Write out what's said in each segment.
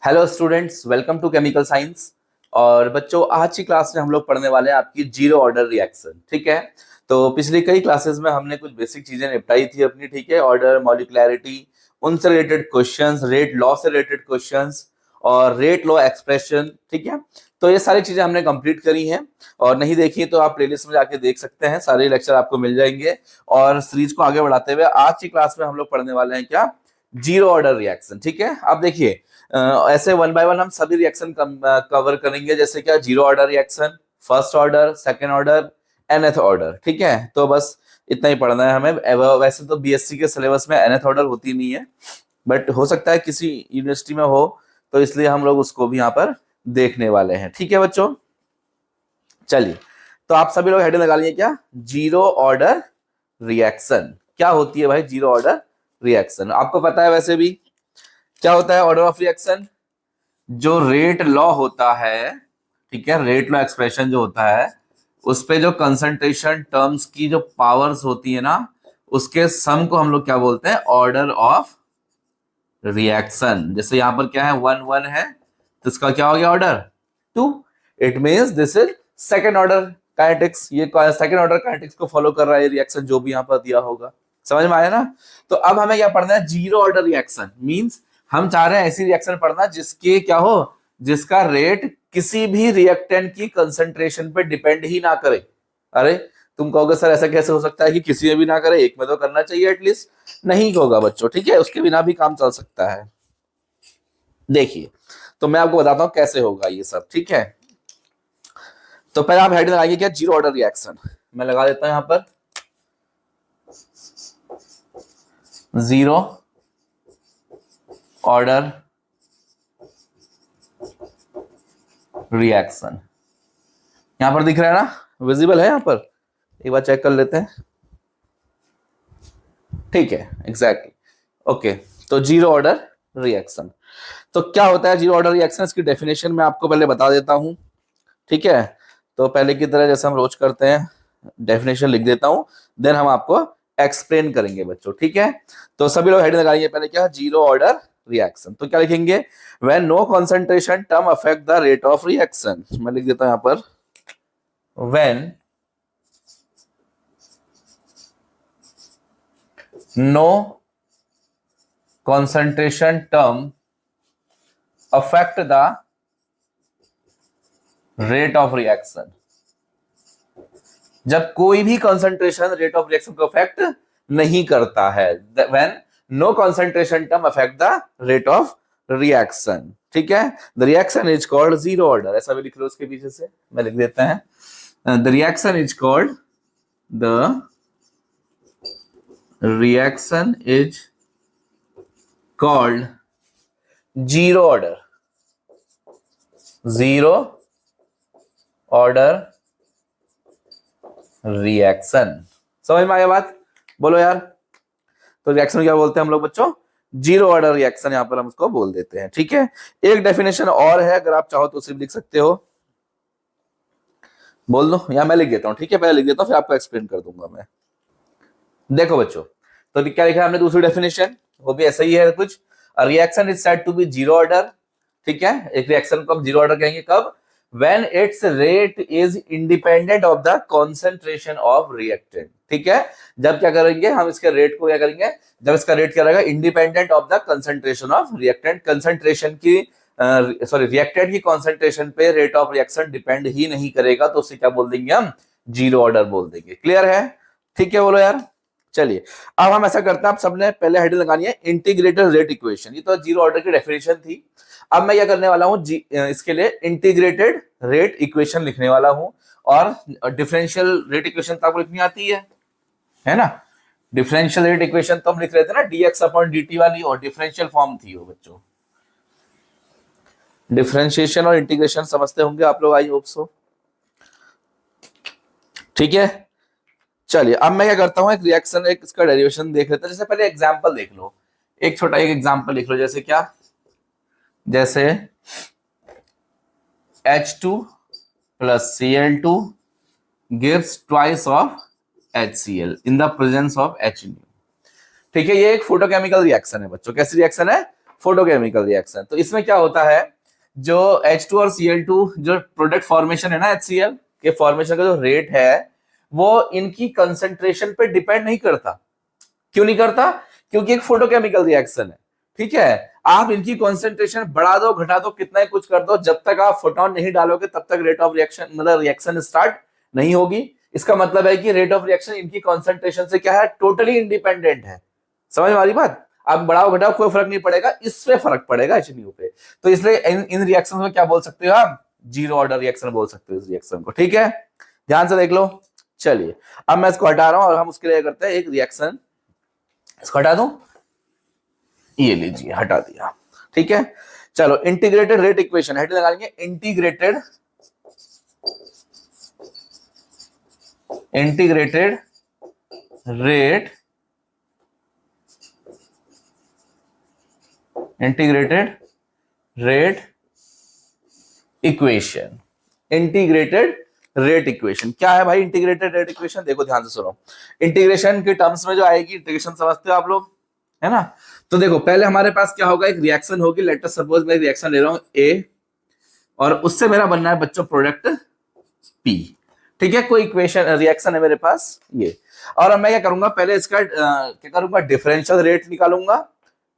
Hello students, welcome to chemical science. और बच्चों, आज की क्लास में हम लोग पढ़ने वाले हैं आपकी जीरो ऑर्डर रिएक्शन। ठीक है, तो पिछली कई क्लासेस में हमने कुछ बेसिक चीजें निपटाई थी अपनी। ठीक है, ऑर्डर, मॉलिक्युलैरिटी, उनसे रिलेटेड क्वेश्चंस, रेट लॉ से रिलेटेड क्वेश्चंस और रेट लॉ एक्सप्रेशन। ठीक है, तो ये सारी चीजें हमने कंप्लीट करी हैं। और नहीं देखी तो आप प्लेलिस्ट में जाके देख सकते हैं, सारे लेक्चर आपको मिल जाएंगे। और सीरीज को आगे बढ़ाते हुए आज की क्लास में हम लोग पढ़ने वाले हैं क्या, जीरो ऑर्डर रिएक्शन। ठीक है, आप देखिए ऐसे वन बाय वन हम सभी रिएक्शन कवर करेंगे, जैसे क्या zero order reaction, first order, second order, nth order. ठीक है, तो बस इतना ही पढ़ना है हमें। वैसे तो बीएससी के सिलेबस में nth ऑर्डर होती नहीं है, बट हो सकता है किसी यूनिवर्सिटी में हो, तो इसलिए हम लोग उसको भी यहाँ पर देखने वाले हैं। ठीक है बच्चों, चलिए, तो आप सभी लोग हेडिंग लगा लिए क्या, जीरो ऑर्डर रिएक्शन। क्या होती है भाई जीरो ऑर्डर रिएक्शन? आपको पता है वैसे भी क्या होता है ऑर्डर ऑफ रिएक्शन। जो रेट लॉ होता है, ठीक है, रेट लॉ एक्सप्रेशन जो होता है, उस पे जो कंसंट्रेशन टर्म्स की जो पावर्स होती है ना, उसके सम को हम लोग क्या बोलते हैं, ऑर्डर ऑफ रिएक्शन। जैसे यहां पर क्या है, 1 1 है, तो इसका क्या हो गया, order 2। It means this is second order kinetics. ये सेकेंड ऑर्डर काइनेटिक्स को फॉलो कर रहा है रिएक्शन जो भी यहां पर दिया होगा। समझ में आया ना? तो अब हमें क्या पढ़ना है, जीरो ऑर्डर रिएक्शन। मींस हम चाह रहे हैं ऐसी रिएक्शन पढ़ना जिसके क्या हो, जिसका रेट किसी भी रिएक्टेंट की कंसंट्रेशन पे डिपेंड ही ना करे। अरे तुम कहोगे सर ऐसा कैसे हो सकता है कि किसी में भी ना करे, एक में तो करना चाहिए एटलीस्ट। नहीं होगा बच्चों, ठीक है, उसके बिना भी काम चल सकता है। देखिए, तो मैं आपको बताता हूं कैसे होगा ये सब। ठीक है, तो पहले आप हेडिंग लगाइए क्या, जीरो ऑर्डर रिएक्शन। मैं लगा देता हूं यहां पर जीरो ऑर्डर रिएक्शन। यहां पर दिख रहा है ना, विजिबल है यहां पर? एक बार चेक कर लेते हैं। ठीक है, एग्जैक्टली, ओके। तो जीरो ऑर्डर रिएक्शन तो क्या होता है, जीरो ऑर्डर रिएक्शन इसकी डेफिनेशन मैं आपको पहले बता देता हूं। ठीक है, तो पहले की तरह जैसे हम रोज करते हैं, डेफिनेशन लिख देता हूं, देन हम आपको एक्सप्लेन करेंगे बच्चों। ठीक है, तो सभी लोग हेडिंग लगाइए पहले क्या, जीरो ऑर्डर रिएक्शन। तो क्या लिखेंगे, when no concentration term affect the rate of reaction. मैं लिख देता हूं यहां पर, when no concentration term affect the rate of reaction। जब कोई भी कंसंट्रेशन रेट ऑफ रिएक्शन को अफेक्ट नहीं करता है, when no concentration term affect the rate of reaction. ठीक है, the reaction is called zero order. ऐसा भी लिख लो उसके पीछे से, मैं लिख देता है, the reaction is called, the reaction is called zero order, zero order reaction. समझ में आया बात? बोलो यार। तो रिएक्शन क्या बोलते हैं हम लोग बच्चों, जीरो ऑर्डर रिएक्शन, यहां पर हम उसको बोल देते हैं। ठीक है, एक डेफिनेशन और है, अगर आप चाहो तो उसे भी लिख सकते हो। बोल दो, या मैं लिख देता हूं। ठीक है, पहले लिख देता हूं, फिर आपको एक्सप्लेन कर दूंगा मैं। देखो बच्चों, तो क्या लिखा है हमने दूसरी डेफिनेशन, वो भी ऐसा ही है कुछ, reaction is said to be zero order. ठीक है, एक रिएक्शन को हम जीरो ऑर्डर कहेंगे कब, when it's rate is independent of the concentration of reactant. ठीक है, जब क्या करेंगे हम, इसके रेट को क्या करेंगे, जब इसका रेट क्या रहेगा, independent of the concentration of reactant. Concentration की सॉरी रिएक्टेंट की कंसंट्रेशन पे रेट ऑफ रिएक्शन डिपेंड ही नहीं करेगा, तो उसे क्या बोल देंगे हम, जीरो ऑर्डर बोल देंगे। क्लियर है? ठीक है, बोलो यार। चलिए, अब हम ऐसा करते हैं, आप सबने पहले हेडिंग लगानी है इंटीग्रेटेड रेट इक्वेशन। ये तो जीरो ऑर्डर की डेफिनेशन थी। अब मैं क्या करने वाला हूं, इसके लिए इंटीग्रेटेड रेट इक्वेशन लिखने वाला हूं। और डिफरेंशियल रेट इक्वेशन तो आपको लिखनी आती है ना? डिफरेंशियल रेट इक्वेशन तो हम लिख रहे थे ना, dx अपॉन dt वाली, और डिफरेंशियल फॉर्म थी वो बच्चों। डिफरेंशिएशन और इंटीग्रेशन समझते होंगे आप लोग, आई होप सो। ठीक है, चलिए अब मैं क्या करता हूं, एक रिएक्शन, एक इसका डेरिवेशन देख लेते हैं। जैसे पहले एग्जांपल देख लो, एक छोटा एक एग्जांपल लिख लो। जैसे क्या, जैसे H2 plus Cl2 gives twice of HCl in the presence of HNO। ठीक है, ये एक फोटोकेमिकल रिएक्शन है बच्चों। कैसी रिएक्शन है? Photochemical reaction. तो इसमें क्या होता है, जो H2 और Cl2 जो प्रोडक्ट फॉर्मेशन है ना, HCl के फॉर्मेशन का जो रेट है वो इनकी कंसंट्रेशन पे डिपेंड नहीं करता। क्यों नहीं करता? क्योंकि एक फोटोकेमिकल रिएक्शन है, ठीक है। आप इनकी कंसंट्रेशन बढ़ा दो घटा दो कितना ही कुछ कर दो, जब तक आप फोटोन नहीं डालोगे तब तक रेट ऑफ रिएक्शन मतलब रिएक्शन स्टार्ट नहीं होगी। इसका मतलब है कि रेट ऑफ रिएक्शन इनकी कंसंट्रेशन से क्या है, टोटली इंडिपेंडेंट है। समझ में आ रही बात? आप बढ़ाओ घटाओ कोई फर्क नहीं पड़ेगा, इससे फर्क पड़ेगा HNO पे। तो इसलिए इन रिएक्शन में क्या बोल सकते हो आप, जीरो ऑर्डर रिएक्शन बोल सकते हो इस रिएक्शन को, ठीक है। ध्यान से देख लो। चलिए अब मैं इसको हटा रहा हूं और हम उसके लिए करते हैं एक रिएक्शन, इसको हटा दूं, ये लीजिए हटा दिया, ठीक है। चलो इंटीग्रेटेड रेट इक्वेशन हेड लगा लेंगे, integrated rate integrated rate equation. Integrated rate equation क्या है भाई? इंटीग्रेटेड रेट इक्वेशन देखो ध्यान से सुनो। इंटीग्रेशन के टर्म्स में जो आएगी, इंटीग्रेशन समझते हो आप लोग, है ना। तो देखो पहले हमारे पास क्या होगा, एक रिएक्शन होगी, लेट अस सपोज मैं रिएक्शन ले रहा हूं A और उससे मेरा बनना है बच्चों प्रोडक्ट P, ठीक है। कोई इक्वेशन रिएक्शन है मेरे पास ये, और अब मैं क्या करूंगा, पहले इसका क्या करूंगा, डिफरेंशियल रेट निकालूंगा,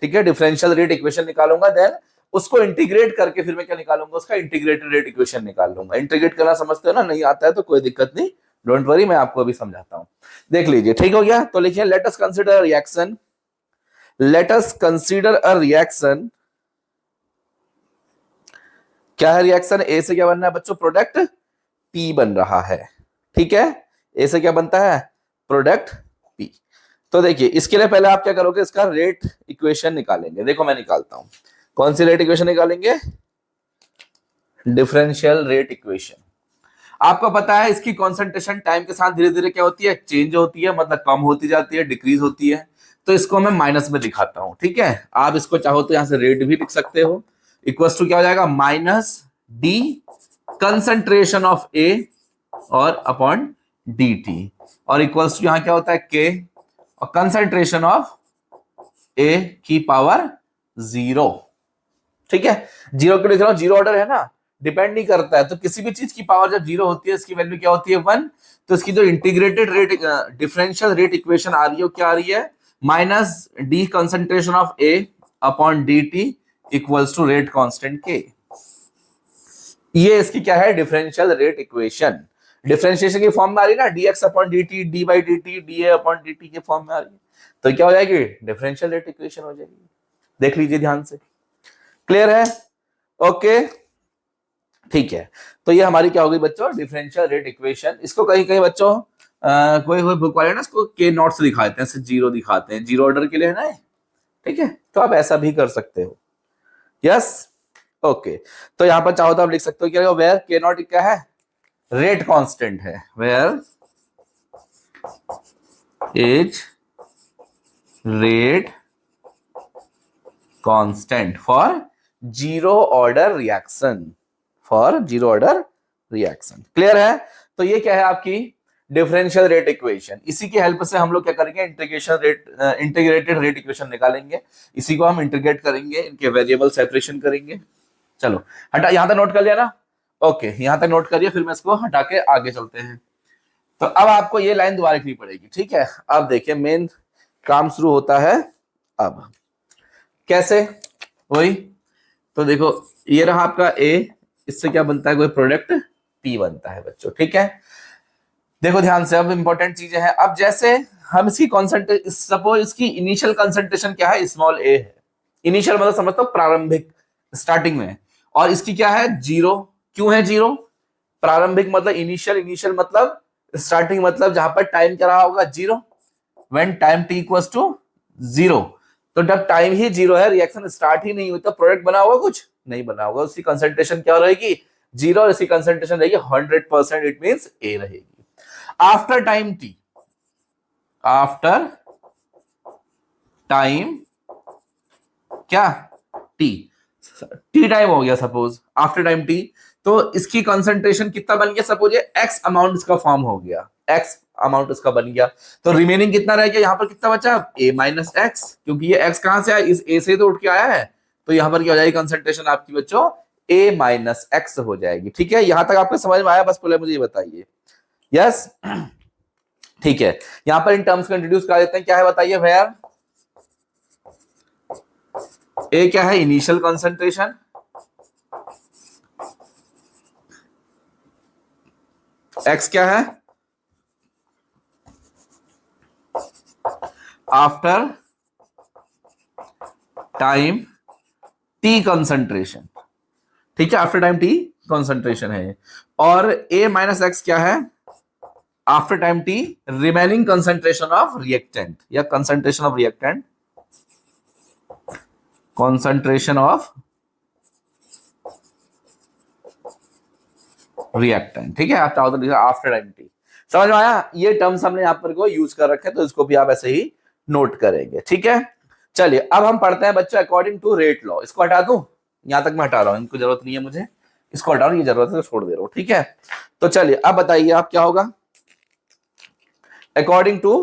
ठीक है। डिफरेंशियल रेट इक्वेशन निकालूंगा, देन उसको इंटीग्रेट करके फिर मैं क्या निकालूंगा, उसका इंटीग्रेटेड रेट इक्वेशन निकाल लूंगा। इंटीग्रेट करना समझते हो ना, नहीं आता है तो कोई दिक्कत नहीं, डोंट वरी, मैं आपको अभी समझाता हूं। देख लीजिए, ठीक हो गया। तो लिखिए let us consider reaction, let us consider a reaction. क्या है रिएक्शन? ए से क्या बनना है बच्चों, प्रोडक्ट P बन रहा है, ठीक है। ए से क्या बनता है, प्रोडक्ट P। तो देखिए इसके लिए पहले आप क्या करोगे, इसका रेट इक्वेशन निकालेंगे। देखो मैं निकालता हूं, कौन सी रेट इक्वेशन निकालेंगे, डिफरेंशियल रेट इक्वेशन। आपको पता है इसकी कॉन्सेंट्रेशन टाइम के साथ धीरे धीरे क्या होती है, चेंज होती है, मतलब कम होती जाती है, डिक्रीज होती है। तो इसको मैं माइनस में दिखाता हूं, ठीक है। आप इसको चाहो तो यहां से रेट भी लिख सकते हो, इक्वल्स टू क्या हो जाएगा, माइनस डी कंसंट्रेशन ऑफ ए और अपॉन डी टी, और इक्वल्स टू यहां क्या होता है के और कंसंट्रेशन ऑफ ए की पावर 0, ठीक है। 0 क्यों लिख रहा हूं, जीरो ऑर्डर है ना, डिपेंड नहीं करता है। तो किसी भी चीज की पावर जब 0 होती है इसकी वैल्यू क्या होती है, 1। तो इसकी जो integrated rate differential rate equation आ रही है वो क्या आ रही है, minus D concentration of A upon D T equals to rate constant K. ये इसकी क्या है, डिफरेंशियल रेट इक्वेशन। डिफरेंशिएशन की फॉर्म में आ रही है ना, dx upon dt, d by dt, dA upon dt के फॉर्म में आ रही है, तो क्या हो जाएगी, डिफरेंशियल रेट इक्वेशन हो जाएगी। देख लीजिए ध्यान से, क्लियर है? ओके ठीक है। तो ये हमारी क्या होगी बच्चों, डिफरेंशियल रेट इक्वेशन। इसको कहीं कहीं बच्चों कोई बुक वाले ना इसको के नॉट से दिखाते हैं, जीरो दिखाते हैं, जीरो ऑर्डर के लिए है ना, ठीक है। तो आप ऐसा भी कर सकते हो, यस ओके। तो यहां पर चाहो तो आप लिख सकते हो क्या, वेयर के नॉट क्या है, रेट कांस्टेंट है, where is rate constant for zero order reaction, for zero order reaction. Clear है? तो ये क्या है आपकी डिफरेंशियल रेट इक्वेशन। इसी की हेल्प से हम लोग क्या करेंगे, इंटीग्रेटेड रेट इक्वेशन निकालेंगे। इसी को हम इंटीग्रेट करेंगे, इनके वेरिएबल सेपरेशन करेंगे। चलो हटा, यहां तक नोट कर लिया ना, ओके यहां तक नोट करिए, फिर मैं इसको हटा के आगे चलते हैं। तो अब आपको ये लाइन दोबारा लिखनी पड़ेगी, ठीक है। अब देखिए मेन काम शुरू होता है। अब कैसे, वही तो देखो, ये रहा आपका ए, इससे क्या बनता है, कोई प्रोडक्ट पी बनता है बच्चों, ठीक है। देखो ध्यान से, अब इंपॉर्टेंट चीजें हैं। अब जैसे हम इसकी कॉन्सेंट्रेशन, सपोज इसकी इनिशियल कंसंट्रेशन क्या है, स्मॉल ए है। इनिशियल मतलब समझता हूं प्रारंभिक, स्टार्टिंग में, और इसकी क्या है, 0। क्यों है 0? प्रारंभिक मतलब इनिशियल, इनिशियल मतलब स्टार्टिंग, मतलब जहां पर टाइम क्या रहा होगा, 0। When time t equals to 0, तो जब टाइम ही 0 है, रिएक्शन स्टार्ट ही नहीं हुई, तो प्रोडक्ट बना होगा, कुछ नहीं बना होगा। उसकी कंसंट्रेशन क्या रहेगी, 0, और इसकी कंसंट्रेशन रहेगी 100%, इट मींस ए रहेगी। After time T, after time क्या, टी टाइम हो गया सपोज, आफ्टर टाइम टी, तो इसकी कंसंट्रेशन कितना बन गया, सपोज ये एक्स अमाउंट इसका फॉर्म हो गया, एक्स अमाउंट इसका बन गया। तो रिमेनिंग कितना रह गया, यहां पर कितना बचा, ए माइनस एक्स, क्योंकि ये एक्स कहां से आया, इस ए से तो उठ के आया है, तो यहां पर क्या हो जाएगी कंसंट्रेशन आपकी बच्चों A माइनस एक्स हो जाएगी। ठीक है, यहां तक आपको समझ में आया? बस पहले मुझे ये बताइए। यस ठीक है, यहां पर इन टर्म्स को इंट्रोड्यूस कर देते हैं। क्या है बताइए भैया? ए क्या है? इनिशियल कंसंट्रेशन, एक्स क्या है? After time T concentration. ठीक है, आफ्टर टाइम टी कंसंट्रेशन है। और ए माइनस एक्स क्या है? After time T remaining concentration of reactant या concentration of reactant, concentration of reactant. ठीक है, आफ्टर टाइम टी। समझ में आया? ये टर्म्स हमने यहां पर को यूज कर रखे, तो इसको भी आप ऐसे ही नोट करेंगे। ठीक है, चलिए अब हम पढ़ते हैं बच्चों अकॉर्डिंग टू रेट लॉ। इसको हटा दूं? यहां तक मैं हटा रहा हूं, इनको जरूरत नहीं है मुझे, इसको हटा रहा हूं, ये जरूरत है तो छोड़ दे रहा हूं। ठीक है, तो चलिए अब बताइए आप क्या होगा अकॉर्डिंग टू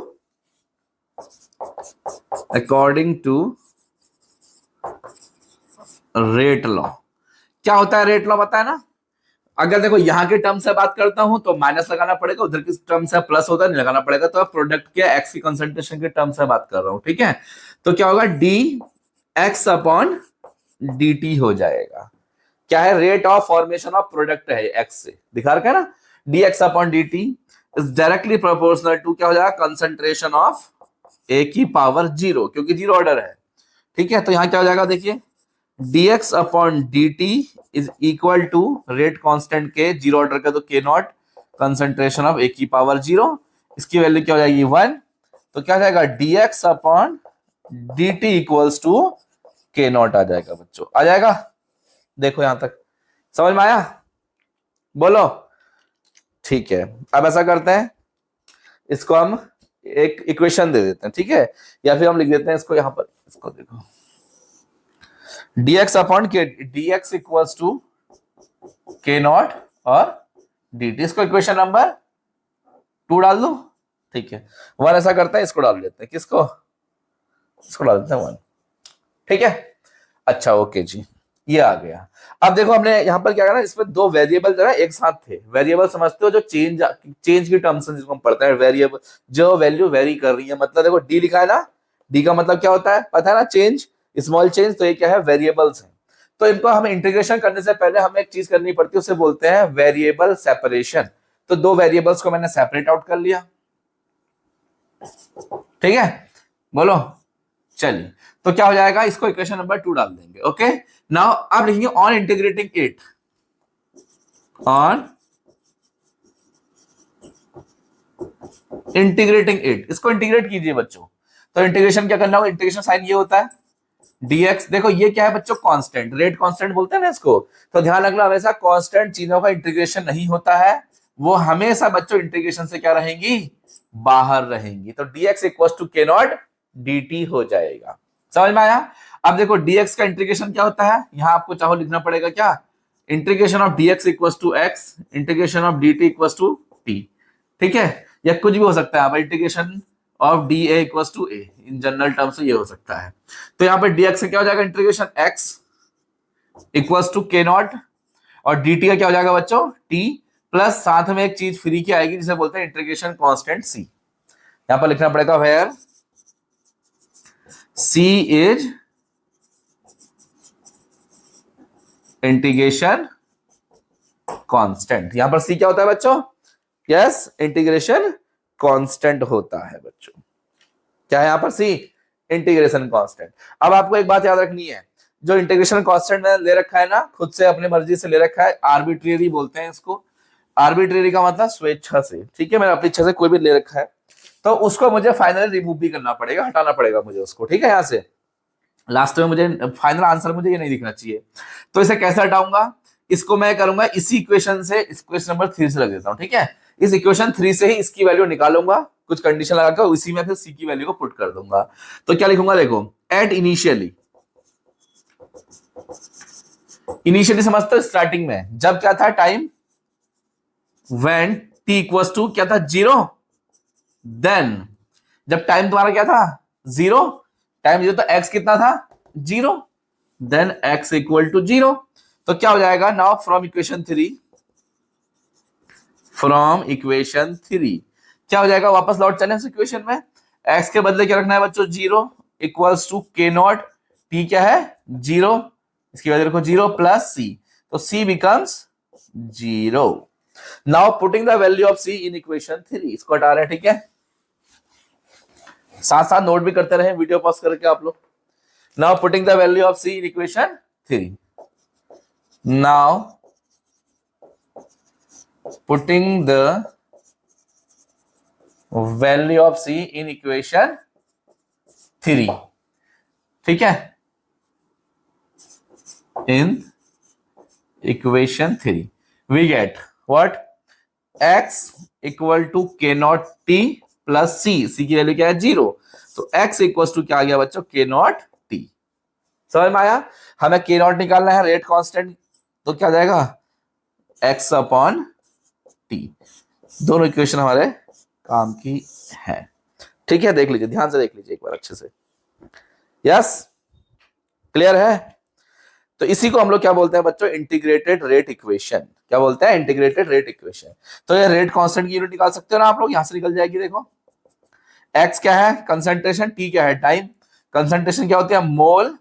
रेट लॉ। क्या होता है रेट लॉ? पता है ना? अगर देखो यहाँ के टर्म से बात करता हूं तो माइनस लगाना पड़ेगा, उधर की टर्म से प्लस होता है, नहीं लगाना पड़ेगा। तो प्रोडक्ट के एक्स की कंसंट्रेशन के टर्म से बात कर रहा हूं। ठीक है, तो क्या होगा? D x upon D t हो जाएगा। क्या है? Rate of formation of product है एक्स से, दिखा रखा है ना? D x upon D t is directly proportional to क्या हो जाएगा? कंसंट्रेशन ऑफ ए की पावर 0, क्योंकि 0 ऑर्डर है। ठीक है, तो यहां क्या हो जाएगा? देखिए dx upon dt is equal to rate constant के 0 ऑर्डर का, तो के नॉट कंसंट्रेशन ऑफ ए की पावर 0, इसकी वैल्यू क्या हो जाएगी? 1। तो क्या हो जाएगा? dx upon dt equals to के नॉट आ जाएगा बच्चों, आ जाएगा? देखो यहां तक समझ में आया? बोलो। ठीक है, अब ऐसा करते हैं, इसको हम एक इक्वेशन दे देते हैं। ठीक है, या फिर हम लिख देते हैं इसको यहां पर, इसको देखो dx अपॉन के, dx इक्वल्स टू के नॉट और dt। इसको इक्वेशन नंबर 2 डाल दो। ठीक है, 1 ऐसा करते हैं, इसको डाल देते हैं, किसको? इसको डाल देते हैं 1। ठीक है, अच्छा ओके जी, ये आ गया। अब देखो हमने यहां पर क्या करना, इसमें 2 वेरिएबल जो है एक साथ थे। वेरिएबल समझते हो जो चेंज की टर्म्स जिसको हम पढ़ते हैं, वेरिएबल जो वैल्यू वेरी कर रही है। मतलब देखो डी लिखा है ना, डी का मतलब क्या होता है पता है ना? Change, small change. तो ये क्या है? वेरिएबल्स हैं। तो इनको हमें इंटीग्रेशन करने से पहले हमें एक चीज करनी पड़ती है, उसे बोलते हैं वेरिएबल सेपरेशन। तो 2 वेरिएबल्स को मैंने सेपरेट आउट कर लिया। ठीक है, बोलो। चलिए, तो क्या हो जाएगा? इसको इक्वेशन नंबर 2 डाल देंगे। ओके, नाउ आप लिखेंगे on integrating it, on integrating it, इसको इंटीग्रेट कीजिए बच्चों। तो इंटीग्रेशन क्या करना होगा? इंटीग्रेशन साइन ये होता है dx। देखो ये क्या है बच्चों? कांस्टेंट, रेट कांस्टेंट बोलते हैं ना इसको। तो ध्यान रखना, हमेशा कांस्टेंट चीजों का इंटीग्रेशन नहीं होता है, वो हमेशा बच्चों इंटीग्रेशन से क्या रहेंगी? बाहर रहेंगी। तो dx इक्वल्स टू के नॉट dt हो जाएगा। समझ में आया? अब देखो dx का इंटीग्रेशन क्या होता है, यहां आपको चाहो लिखना पड़ेगा क्या? Integration of dx equals to x, integration of dt equals to t। ठीक है, या कुछ भी हो सकता है, integration of d a equals to a, in general terms से ये हो सकता है। तो यहाँ पे dx से क्या हो जाएगा? इंटीग्रेशन x इक्वल्स टू के नॉट, और dt का क्या हो जाएगा बच्चों? t, प्लस साथ में एक चीज फ्री की आएगी जिसे बोलते हैं इंटीग्रेशन कांस्टेंट c। यहां पर लिखना पड़ेगा where c is integration constant. यहां पर c क्या होता है बच्चों? यस, इंटीग्रेशन कांस्टेंट होता है बच्चों। क्या है यहां पर? सी, इंटीग्रेशन कांस्टेंट। अब आपको एक बात याद रखनी है, जो इंटीग्रेशन कांस्टेंट ले रखा है ना, खुद से अपनी मर्जी से ले रखा है, आर्बिट्रेरी बोलते हैं इसको। आर्बिट्रेरी का मतलब स्वेच्छा से। ठीक है, मैंने अपनी इच्छा से कोई भी ले रखा है, तो उसको मुझे फाइनली रिमूव भी करना पड़ेगा, हटाना पड़ेगा मुझे उसको। ठीक है, यहां से लास्ट में मुझे फाइनल आंसर मुझे ये नहीं दिखना चाहिए। तो इसे कैसे हटाऊंगा? इसको मैं करूंगा इसी इक्वेशन से, इक्वेशन नंबर 3 से लग देता हूं। ठीक है, इस इक्वेशन 3 से ही इसकी वैल्यू निकालूंगा, कुछ कंडीशन लगाकर उसी में फिर सी की वैल्यू को पुट कर दूंगा। तो क्या लिखूंगा? देखो एट इनिशियली, इनिशियली समझते हो स्टार्टिंग में, जब क्या था time, when t equals to क्या था? 0। देन जब टाइम तुम्हारा क्या था? 0, टाइम 0, तो x कितना था? 0। Then x equal to 0। तो क्या हो जाएगा नाउ फ्रॉम इक्वेशन 3, क्या हो जाएगा, वापस लौट चले उस इक्वेशन में। x के बदले क्या रखना है बच्चों, 0 equals to k naught, t क्या है 0, इसकी वजह रखो 0 प्लस c, तो c becomes 0। Now putting the value of c in equation 3, इसको हटा रहे हैं, ठीक है। साथ साथ नोट भी करते रहे, वीडियो पॉज करके आप लोग। Now putting the value of c in equation 3, now putting the value of c in equation 3, ठीक है, in equation 3 we get what, x equal to k naught t plus c की value क्या है 0, तो x equal to क्या आ गया बच्चों, k naught t। समझ में आया, हमें k नॉट निकालना है, रेट कांस्टेंट, तो क्या जाएगा x अपॉन t। दोनों इक्वेशन हमारे काम की है, ठीक है। देख लीजिए, ध्यान से देख लीजिए एक बार अच्छे से, यस क्लियर है। तो इसी को हम लोग क्या बोलते हैं बच्चों, इंटीग्रेटेड रेट इक्वेशन। क्या बोलते हैं, इंटीग्रेटेड रेट इक्वेशन। तो ये रेट कांस्टेंट की यूनिट निकाल सकते हो ना आप लोग, यहां से निकल जाएगी, देखो x क्या है कंसंट्रेशन, t क्या है टाइम। कंसंट्रेशन क्या होती है, मोल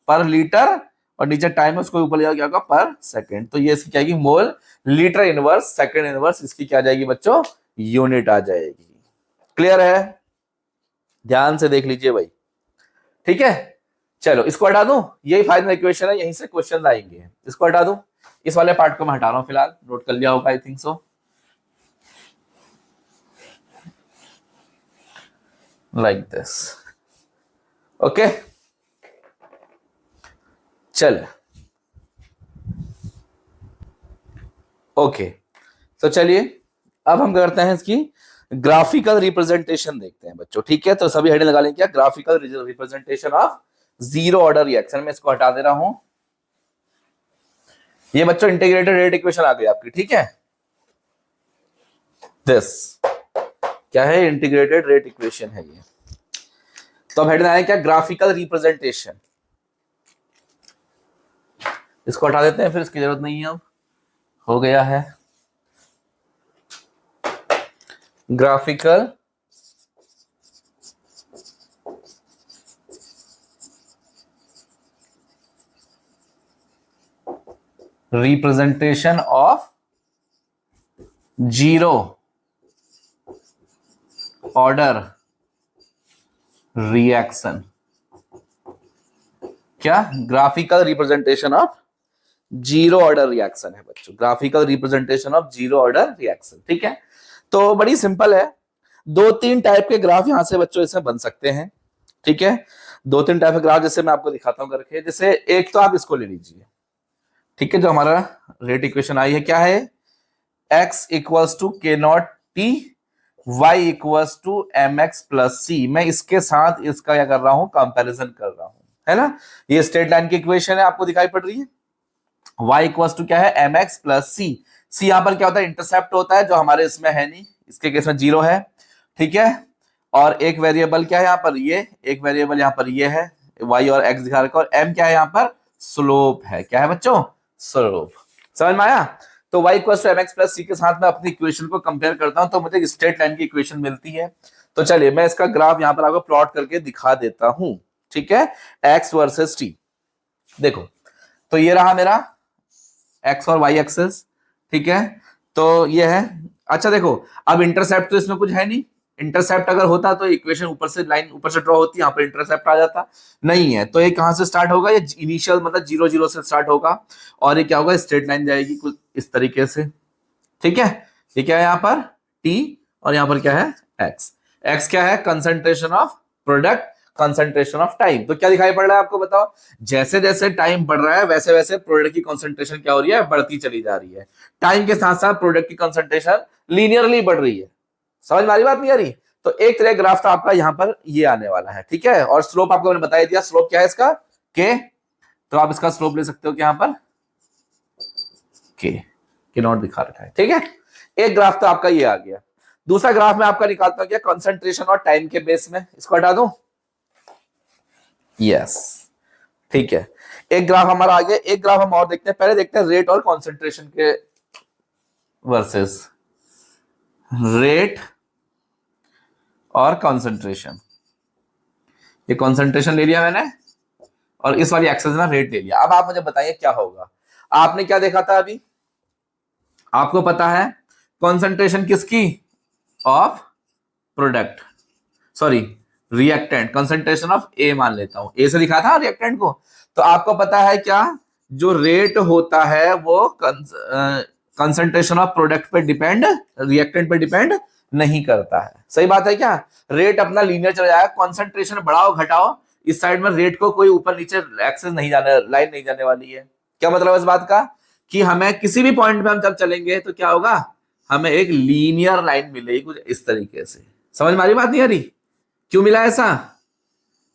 पर लीटर, और नीचे टाइम है उसको ऊपर ले जाओ क्या होगा, पर सेकंड। तो ये इसकी क्या आएगी, mole litre inverse second inverse, इसकी क्या आ जाएगी बच्चों, यूनिट आ जाएगी। क्लियर है, ध्यान से देख लीजिए भाई, ठीक है। चलो इसको हटा दूं, यही फाइनल इक्वेशन है, यहीं से क्वेश्चन आएंगे। इसको हटा दूं, इस वाले पार्ट को मैं हटा रहा हूं फिलहाल, नोट कर लिया होगा I think so, like this, okay. चल ओके, तो चलिए अब हम करते हैं इसकी ग्राफिकल रिप्रेजेंटेशन देखते हैं बच्चों, ठीक है। तो सभी हेडिंग लगा लेंगे, क्या graphical representation of zero order reaction. में इसको हटा दे रहा हूं, ये बच्चों इंटीग्रेटेड रेट इक्वेशन आ गई आपकी, ठीक है। दिस क्या है, इंटीग्रेटेड रेट इक्वेशन है ये। तो अब हेडिंग आया क्या, ग्राफिकल रिप्रेजेंटेशन। इसको हटा देते हैं, फिर इसकी जरूरत नहीं है, अब हो गया है graphical representation of zero order reaction. क्या, graphical representation of zero order reaction है बच्चों, graphical representation of zero order reaction, ठीक है। तो बड़ी सिंपल है, दो तीन टाइप के ग्राफ यहां से बच्चों इसमें बन सकते हैं, ठीक है। दो तीन टाइप के ग्राफ जैसे मैं आपको दिखाता हूं करके, जैसे एक तो आप इसको ले लीजिए, ठीक है। जो हमारा रेट इक्वेशन आई है क्या है, x इक्वल्स टू के not T, Y equals to M X plus C. मैं इसके साथ इसका क्या कर रहा हूं, कंपैरिजन कर रहा हूं, है ना। ये स्ट्रेट लाइन की इक्वेशन है, आपको दिखाई पड़ रही है। y इक्वल्स टू क्या है, एम एक्स प्लस सी। सी यहां पर क्या होता है, इंटरसेप्ट होता है, जो हमारे इसमें है नहीं, इसके केस में 0 है, ठीक है। और एक वेरिएबल क्या है यहाँ पर, ये एक वेरिएबल यहाँ पर ये है, y और x दिखा रखा, और m क्या है यहाँ पर, स्लोप है। क्या है बच्चों, स्लोप। समझ में आया। तो y equals to M X plus C के साथ मैं अपनी इक्वेशन को कंपेयर करता हूं, तो मुझे स्ट्रेट लाइन की इक्वेशन मिलती है। तो चलिए मैं इसका ग्राफ यहाँ पर आपको प्लॉट करके दिखा देता हूं, ठीक है, x वर्सेस t। देखो, तो ये रहा मेरा x और y एक्सेस, ठीक है। तो ये है, अच्छा देखो, अब इंटरसेप्ट तो इसमें कुछ है नहीं, इंटरसेप्ट अगर होता तो इक्वेशन ऊपर से लाइन ऊपर से ड्रॉ होती, यहाँ पर इंटरसेप्ट आ जाता, नहीं है। तो ये कहां से स्टार्ट होगा, ये इनिशियल मतलब 0 0 से स्टार्ट होगा, और ये क्या होगा, स्ट्रेट लाइन जाएगी कुछ इस तरीके से, ठीक है। ये क्या है यहाँ पर t, और यहाँ पर क्या है x। x क्या है, concentration of product, concentration of time. तो क्या दिखाई पड़ रहा है आपको, बताओ। जैसे जैसे टाइम बढ़ रहा है वैसे वैसे प्रोडक्ट की कंसंट्रेशन क्या हो रही है, बढ़ती चली जा रही है। टाइम के साथ साथ प्रोडक्ट की कंसंट्रेशन लीनियरली बढ़ रही है। समझ में आ रही बात, नहीं आ रही। तो एक तरह ग्राफ था आपका यहाँ पर ये आने वाला है, ठीक है। और स्लोप आपको मैंने बता दिया, स्लोप क्या है इसका, के। तो आप इसका स्लोप ले सकते हो कि यहाँ पर के नॉट दिखा रखा है, ठीक है। एक ग्राफ तो आपका ये आ गया। दूसरा ग्राफ में आपका निकालता हूं क्या, कंसंट्रेशन और टाइम के बेस में। इसको हटा दूं, यस, ठीक है, एक ग्राफ हमारा आ गया, एक ग्राफ हम और देखते हैं, पहले देखते हैं रेट और कॉन्सेंट्रेशन के वर्सेस रेट और कॉन्सेंट्रेशन। ये कॉन्सेंट्रेशन ले लिया मैंने और इस वाली एक्सेस में रेट ले लिया। अब आप मुझे बताइए क्या होगा। आपने क्या देखा था अभी, आपको पता है कॉन्सेंट्रेशन किसकी, of product, sorry reactant, concentration of A मान लेता हूं, ए से लिखा था रिएक्टेंट को। तो आपको पता है क्या, जो रेट होता है वो कंसंट्रेशन ऑफ प्रोडक्ट पे डिपेंड, रिएक्टेंट पे डिपेंड नहीं करता है। सही बात है क्या, रेट अपना लीनियर चला जाएगा, कंसंट्रेशन बढ़ाओ घटाओ, इस साइड में रेट को कोई ऊपर नीचे एक्सेस नहीं जाने, लाइन नहीं जाने वाली है। क्या मतलब इस बात का, कि हमें किसी भी पॉइंट पे हम जब चलेंगे तो क्या होगा, हमें एक लीनियर लाइन मिलेगी कुछ इस तरीके से। समझ में आ रही बात नहीं आ रही, क्यों मिला ऐसा,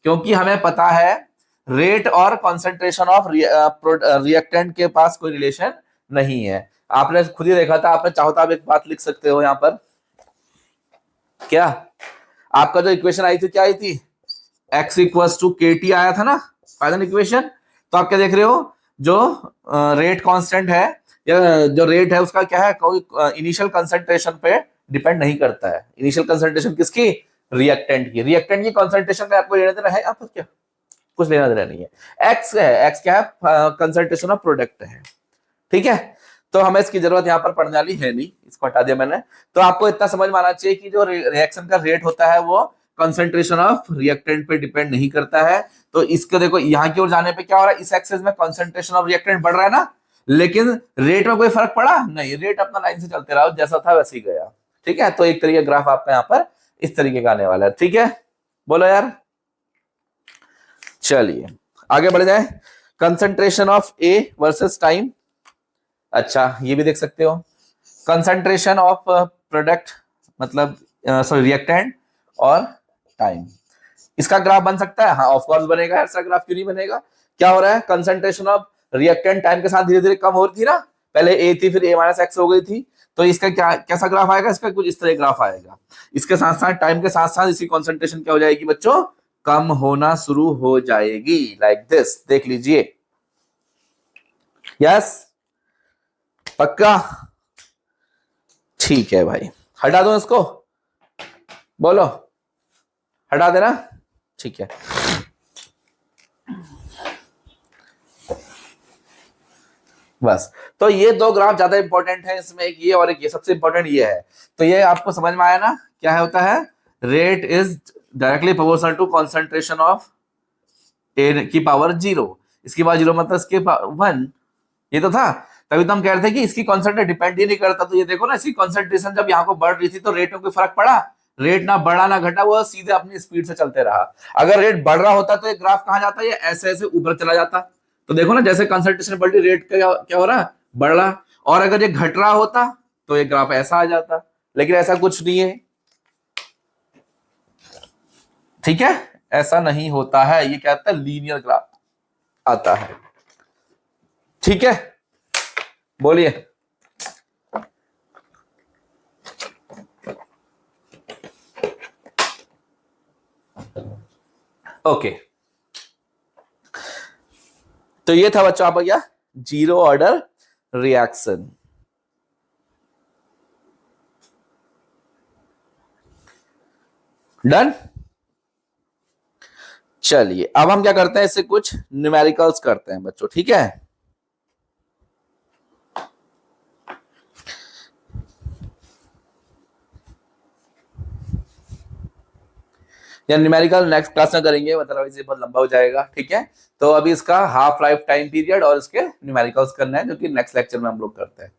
क्योंकि हमें पता है रेट और कॉन्सेंट्रेशन ऑफ रिएक्टेंट के पास कोई रिलेशन नहीं है। आपने खुद ही देखा था, आपने चाहो तो आप एक बात लिख सकते हो यहां पर, क्या आपका जो इक्वेशन आई थी क्या आई थी, x इक्वल्स टू के टी आया था ना फाइनल इक्वेशन। तो आप क्या देख रहे हो, जो रेट कांस्टेंट है या जो रेट है उसका क्या है, कोई इनिशियल कंसंट्रेशन पे डिपेंड नहीं करता है। इनिशियल कंसंट्रेशन किसकी, रिएक्टेंट की। रिएक्टेंट की कंसंट्रेशन पे आपको लेना देना है, आप क्या कुछ लेना देना नहीं है। एक्स है, एक्स क्या है, कंसंट्रेशन ऑफ प्रोडक्ट है। ठीक है, तो हमें इसकी जरूरत यहाँ पर पड़ने वाली है नहीं, इसको हटा दिया मैंने। तो आपको इतना समझ में आना चाहिए कि जो रिएक्शन का रेट होता है वो कंसंट्रेशन ऑफ रिएक्टेंट पे डिपेंड नहीं करता है। तो इसको देखो, यहाँ की ओर जाने पे क्या हो रहा है, इस एक्सेस में कंसंट्रेशन ऑफ रिएक्टेंट बढ़ रहा है ना, लेकिन रेट में कोई फर्क पड़ा नहीं, रेट अपना लाइन से चलते रहा, जैसा था वैसे ही गया। ठीक है, तो एक तरीके ग्राफ आपका यहाँ पर इस तरीके का आने वाला है। ठीक है, बोलो यार, चलिए आगे बढ़ जाए। Concentration of A versus time, अच्छा ये भी देख सकते हो, कंसंट्रेशन ऑफ प्रोडक्ट मतलब सॉरी रिएक्टेंट और टाइम, इसका ग्राफ बन सकता है, हाँ ऑफ कोर्स बनेगा, ऐसा ग्राफ क्यों नहीं बनेगा। क्या हो रहा है, कंसंट्रेशन ऑफ रिएक्टेंट टाइम के साथ धीरे धीरे कम हो रही थी ना, पहले ए थी फिर ए माइनस एक्स हो गई थी, तो इसका क्या कैसा ग्राफ आएगा, इसका कुछ इस तरह ग्राफ आएगा। इसके साथ साथ टाइम के साथ साथ इसकी कॉन्सेंट्रेशन क्या हो जाएगी बच्चों, कम होना शुरू हो जाएगी, लाइक दिस, देख लीजिए। यस, पक्का, ठीक है भाई, हटा दो इसको, बोलो हटा देना, ठीक है। बस, तो ये दो ग्राफ ज्यादा इंपॉर्टेंट है, इसमें एक ये और एक ये, सबसे इंपॉर्टेंट ये है। तो ये आपको समझ में आया ना, क्या होता है, rate is directly proportional to concentration of A की पावर 0, इसकी पावर 0 मतलब इसके 1, ये तो था। तभी तो हम कह रहे थे कि इसकी कॉन्सेंट्रेशन डिपेंड ही नहीं करता। तो ये देखो ना, इसकी कॉन्सेंट्रेशन जब यहाँ को बढ़ रही थी तो रेट में कोई फर्क पड़ा, रेट ना बढ़ा ना घटा, वो सीधे अपनी स्पीड से चलते रहा। अगर रेट बढ़ रहा होता तो ये ग्राफ कहाँ जाता, ये ऐसे ऐसे ऊपर चला जाता। तो देखो ना, जैसे कंसंट्रेशन बढ़ रही, रेट क्या हो रहा, बढ़ रहा। और अगर ये घट रहा होता तो ये ग्राफ ऐसा आ जाता, लेकिन ऐसा कुछ नहीं है। ठीक है, ऐसा नहीं होता है, ये क्या आता है, लीनियर ग्राफ आता है। ठीक है, बोलिए। ओके, तो ये था बच्चों आपका क्या, जीरो ऑर्डर रिएक्शन। डन। चलिए अब हम क्या करते हैं, इससे कुछ न्यूमेरिकल्स करते हैं बच्चों, ठीक है। या न्यूमेरिकल नेक्स्ट क्लास में करेंगे, मतलब इसे बहुत लंबा हो जाएगा। ठीक है, तो अभी इसका हाफ लाइफ टाइम पीरियड और इसके न्यूमेरिकल्स करना है, जो कि नेक्स्ट लेक्चर में हम लोग करते हैं।